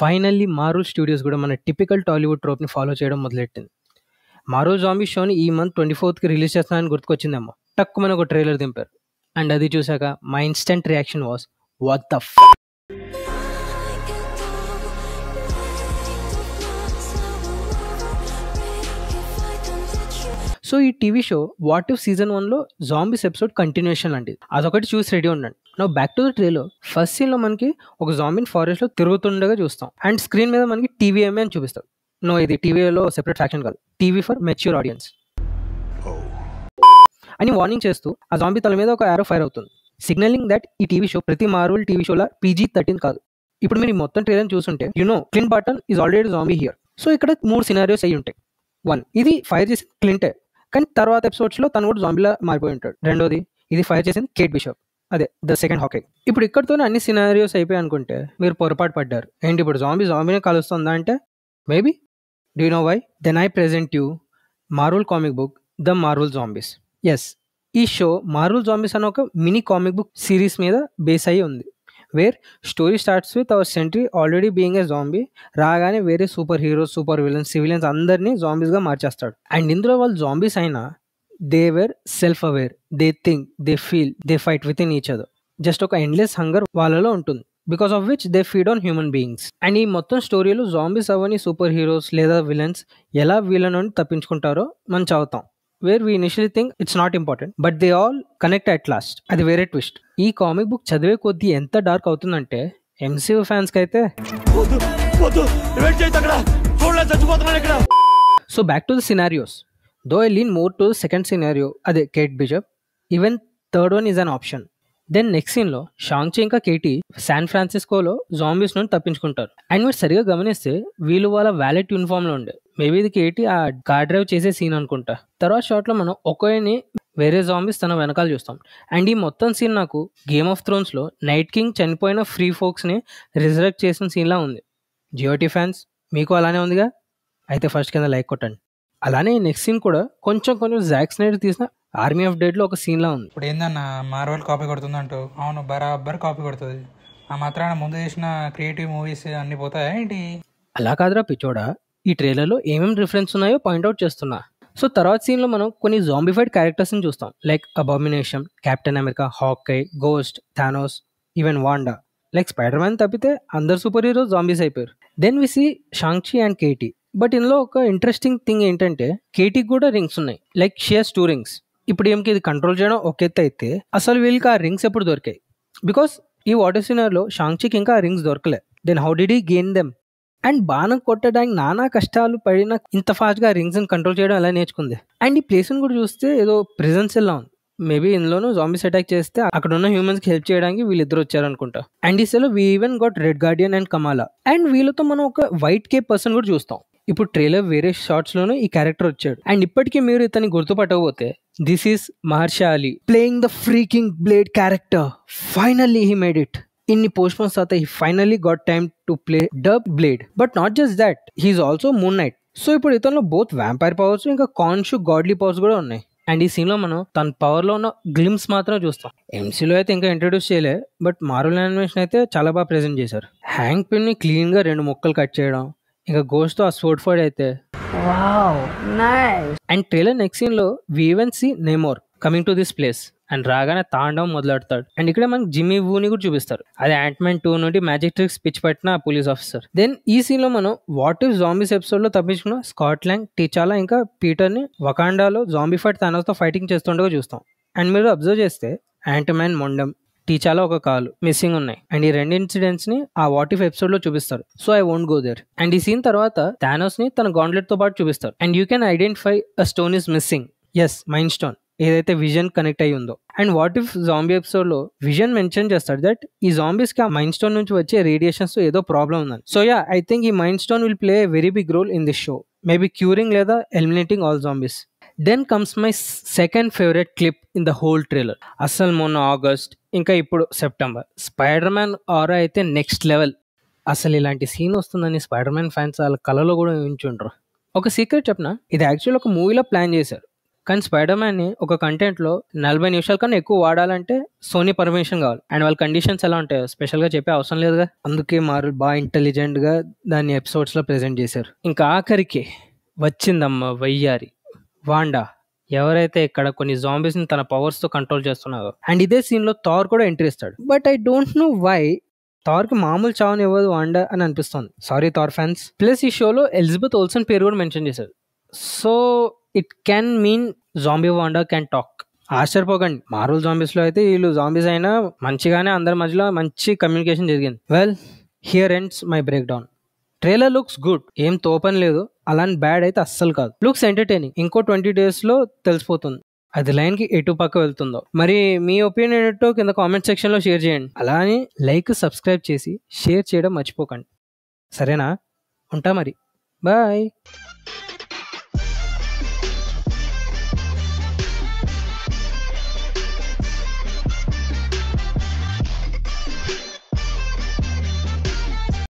Finally Marvel studios కూడా మన typical Tollywood ట్రోప్ని follow చేయడం మొదలెట్టింది. మారో జాంబీ షోని ఈ మంత్ 24th రిలీజ్ చేస్తానని గుర్తుకొచ్చిందేమో. టక్కుమని ఒక ట్రైలర్ దింపారు. అండ్ అది చూసాక my instant reaction was what the so ఈ TV show what if season 1లో జాంబీస్ ఎపిసోడ్ కంటిన్యూషన్ లాంటిది. అదొకటి చూసి రెడీ ఉండండి. నా back to the trailer. First సీన్లో మనకి ఒక జాంబీని ఫారెస్ట్లో తిరుగుతుండగా చూస్తాం. అండ్ స్క్రీన్ మీద మనకి టీవీఎంఏ అని చూపిస్తారు. నో, ఇది టీవీలో సెపరేట్ ఫ్యాక్షన్ కాదు, టీవీ ఫర్ మెచ్యూర్ ఆడియన్స్ అని వార్నింగ్ చేస్తూ ఆ జాంబీ తల మీద ఒక యారో ఫైర్ అవుతుంది, సిగ్నలింగ్ దట్ ఈ టీవీ షో ప్రతి మార్వెల్ టీవీ షోలా PG-13 కాదు. ఇప్పుడు మీరు మొత్తం ట్రైలర్ చూస్తుంటే Clint Barton is already zombie here. So ఇక్కడ 3 సినారియోస్ అయ్యి ఉంటాయి. 1, ఇది ఫైర్ చేసి క్లింటే, కానీ తర్వాత ఎపిసోడ్స్లో తను కూడా జాంబీలా మారిపోయి ఉంటాడు. 2ది, ఇది ఫైర్ చేసింది కేట్ బిషప్, అదే ద సెకండ్ హాకై. ఇప్పుడు ఇక్కడతోనే అన్ని సినారియోస్ అయిపోయి అనుకుంటే మీరు పొరపాటు పడ్డారు. ఏంటి ఇప్పుడు జాంబీనే కలుస్తుందా అంటే maybe. Do you know why? Then I present you Marvel comic book the Marvel zombies. Yes, ఈ షో మార్వెల్ జాంబీస్ అనే ఒక మినీ కామిక్ బుక్ సిరీస్ మీద బేస్ అయ్యి ఉంది. Where story starts with our Sentry already being a zombie. రాగానే వేరే super heroes, super villains, civilians అందరినీ జాంబీస్గా మార్చేస్తాడు. అండ్ ఇందులో వాళ్ళు జాంబీస్ అయినా they were self aware, they think, they feel, they fight with in each other. Just ఒక endless hunger వాళ్ళలో ఉంటుంది, because of which they feed on human beings. And ఈ మొత్తం స్టోరీలో జాంబీస్ అవని సూపర్ హీరోస్ లేదా విలన్స్ ఎలా వీళ్ళ నుండి తప్పించుకుంటారో మనం చదువుతాం. Where we initially think it's not important, but they all connect at last. అది వేరే ట్విస్ట్. ఈ కామిక్ బుక్ చదివే కొద్దీ ఎంత డార్క్ అవుతుందంటే MCU ఫ్యాన్స్కి అయితే. So back to the scenarios. Though I lean more to the second scenario, అదే Kate Bishop. Even third one is an option. Then next సీన్లో షాంగ్చి ఇంకా కేటీ శాన్ ఫ్రాన్సిస్కోలో జాంబీస్ నుండి తప్పించుకుంటారు. అండ్ మీరు సరిగా గమనిస్తే వీళ్ళు వాళ్ళ వ్యాలెట్ యూనిఫామ్లో ఉండే. మేబీ ఇది కేటీ ఆ కార్ డ్రైవ్ చేసే సీన్ అనుకుంటా. తర్వాత షాట్లో మనం ఒక్కోని వేరే జాంబీస్ తన వెనకాల చూస్తాం. అండ్ ఈ మొత్తం సీన్ నాకు గేమ్ ఆఫ్ థ్రోన్స్లో నైట్ కింగ్ చనిపోయిన ఫ్రీ ఫోక్స్ని రిజరెక్ట్ చేసిన సీన్లా ఉంది. GOT ఫ్యాన్స్ మీకు అలానే ఉందిగా? అయితే ఫస్ట్ కింద లైక్ కొట్టండి. అలానే నెక్స్ట్ సీన్ కూడా కొంచెం జాక్ స్నైడర్ తీసిన ఆర్మీ ఆఫ్ డెడ్లో ఒక సీన్లా ఉంది. ఇప్పుడు ఏందన్న మార్వెల్ కాపీ కొడుతుందంటూ? అవును, బరాబర్ కాపీ కొడుతుంది. ఆ మాత్రాన ముందు చేసిన క్రియేటివ్ మూవీస్ అన్ని పోతాయా ఏంటి? అలా కాదురా పిచ్చోడా, ఈ ట్రైలర్లో ఏమేమి రిఫరెన్స్ ఉన్నాయో పాయింట్అవుట్ చేస్తున్నా. సో తర్వాత సీన్లో మనం కొన్ని జాంబిఫైడ్ క్యారెక్టర్స్ని చూస్తాం, like Abomination, Captain America, Hawkeye, Ghost, Thanos, even Wanda. Like Spider Man తప్పితే అందరు సూపర్ హీరోస్ జాంబీస్ అయిపోయారు. Then we see Shang Chi and Katy. But ఇందులో ఒక ఇంట్రెస్టింగ్ థింగ్ ఏంటంటే కేటీకి కూడా రింగ్స్ ఉన్నాయి, లైక్ షీ హస్ 2 రింగ్స్. ఇప్పుడు ఏమికి ఇది కంట్రోల్ చేయడం ఒక ఎత్తు అయితే అసలు వీళ్ళకి ఆ రింగ్స్ ఎప్పుడు దొరికాయి? బికాస్ ఈ వాటర్ సీనర్లో షాంగ్చికి ఇంకా ఆ రింగ్స్ దొరకలే. Then how did he gain them? And బాణం కొట్టడానికి నానా కష్టాలు పడిన ఇంత ఫాస్ట్గా రింగ్స్ని కంట్రోల్ చేయడం ఎలా నేర్చుకుంది? అండ్ ఈ ప్లేస్ని కూడా చూస్తే ఏదో ప్రిజన్స్ ఎలా ఉంది. మేబీ ఇందులోనూ జాంబీస్ అటాక్ చేస్తే అక్కడ ఉన్న హ్యూమన్స్కి హెల్ప్ చేయడానికి వీళ్ళిద్దరు వచ్చారనుకుంటా. అండ్ ఈ సెలో we even got Red Guardian and Kamala. And వీళ్ళతో మనం ఒక వైట్ కేప్ పర్సన్ కూడా చూస్తాం. ఇప్పుడు ట్రైలర్ వేరే షార్ట్స్లోనూ ఈ క్యారెక్టర్ వచ్చాడు. అండ్ ఇప్పటికీ మీరు ఇతన్ని గుర్తుపట్టకపోతే this is Mahershala Ali playing the freaking Blade character. Finally he made it. ఇన్ని పోస్ట్పోన్స్ తర్వాత he finally got time to play the Blade. But not just that, he's also Moon Knight. So ఇప్పుడు ఇతనిలో both vampire powers ఇంకా కాన్షు godly powers కూడా ఉన్నాయి. And ఈ సీన్లో మనం తన పవర్లో ఉన్న గ్లిమ్స్ మాత్రం చూస్తాం. MCలో అయితే ఇంకా ఇంట్రడ్యూస్ చేయలే, బట్ మార్వెల్ యానిమేషన్ అయితే చాలా బాగా ప్రెజెంట్ చేశారు. హ్యాంక్ పిన్ని క్లీన్గా 2 ముక్కలు కట్ చేయడం, ఇంకా గోస్ట్ తో ఆ స్పోర్ట్ ఫైట్ అయితే wow nice. And trailer next scene లో we even see Namor coming to this place. And రాగానే తాండవం మొదలెడతాడు. అండ్ ఇక్కడ మనకి జిమ్మీ వూని కూడా చూపిస్తారు. అది యాంట్‌మ్యాన్ 2 నుండి మ్యాజిక్ ట్రిక్స్ పిచ్ పెట్టిన పోలీస్ ఆఫీసర్. దెన్ ఈ సీన్ లో మనం వాట్ ఇఫ్ జాంబీస్ ఎపిసోడ్ లో తప్పించుకున్న స్కాట్ లాంగ్, టీచాలా ఇంకా పీటర్ ని వకాండాలో జాంబీ ఫైట్ థానోస్ తో ఫైటింగ్ చేస్తుండగా చూస్తాం. అండ్ మీరు అబ్జర్వ్ చేస్తే యాంట్‌మ్యాన్ మొండం, టీచాలా ఒక కాలు మిస్సింగ్ ఉన్నాయి. అండ్ ఈ 2 ఇన్సిడెంట్స్ ని ఆ వాట్ ఇఫ్ ఎపిసోడ్ లో చూపిస్తారు. So I won't go there. And ఈ సీన్ తర్వాత థానోస్ ని తన గాంట్లెట్ తో పాటు చూపిస్తారు. And you can identify a stone is missing. Yes, mind stone, ఏదైతే విజన్ కనెక్ట్ అయ్యి ఉందో. And what if zombie episode లో విజన్ మెన్షన్ చేస్తాడు దట్ ఈ జాంబీస్ కి ఆ మైండ్ స్టోన్ నుంచి వచ్చే రేడియేషన్స్ తో ఏదో ప్రాబ్లం ఉందని. సో యా, ఐ థింక్ ఈ Mind Stone will play a very big role in this show, maybe curing లేదా eliminating all zombies. Then comes my second favourite clip in the whole trailer. అసలు మొన్న August ఇంకా ఇప్పుడు September spider man ఆరా అయితే next level. అసలు ఇలాంటి scene వస్తుందని spider man fans వాళ్ళ కళలో కూడా ఊహించుంటారు. ఒక సీక్రెట్ చెప్పిన, ఇది యాక్చువల్ ఒక మూవీలో ప్లాన్ చేశారు, కానీ స్పైడర్ మ్యాన్ ని ఒక కంటెంట్ లో 40 నిమిషాల కన్నా ఎక్కువ వాడాలంటే సోనీ పర్మిషన్ కావాలి. అండ్ వాళ్ళ కండిషన్స్ ఎలా ఉంటాయో స్పెషల్ గా చెప్పే అవసరం లేదుగా. అందుకే మార్వెల్ బాగా ఇంటెలిజెంట్ గా దాన్ని ఎపిసోడ్స్ లో ప్రెజెంట్ చేశారు. ఇంకా ఆఖరికి వచ్చిందమ్మ వయ్యారి వాండా, ఎవరైతే ఇక్కడ కొన్ని జాంబీస్ ని తన పవర్స్ తో కంట్రోల్ చేస్తున్నారో. అండ్ ఇదే సీన్ లో థార్ కూడా ఎంట్రీ ఇస్తాడు. But I don't know why Thor కి మామూలు చావుని ఇవ్వదు వాండా అని అనిపిస్తుంది. Sorry Thar fans. ప్లస్ ఈ షోలో ఎలిజబెత్ ఓల్సన్ పేరు కూడా మెన్షన్ చేశారు. So it can mean zombie Wanda can talk. ఆశ్చర్యపోకండి, మార్వెల్ జాంబీస్ లో అయితే వీళ్ళు జాంబీస్ అయినా మంచిగానే అందరి మధ్యలో మంచి కమ్యూనికేషన్ జరిగింది. Well, here ends my break down. Trailer looks good, ఏం తోపని లేదు, అలాని బ్యాడ్ అయితే అస్సలు కాదు. Looks entertaining. ఇంకో 20 days లో తెలిసిపోతుంది అది లైన్ కి ఎటు పక్క వెళ్తుందో. మరి మీ ఒపీనియన్ ఏంటో కింద కామెంట్ సెక్షన్ లో షేర్ చేయండి. అలానే లైక్, సబ్స్క్రైబ్ చేసి షేర్ చేయడం మర్చిపోకండి. సరేనా? ఉంటా మరి. బాయ్.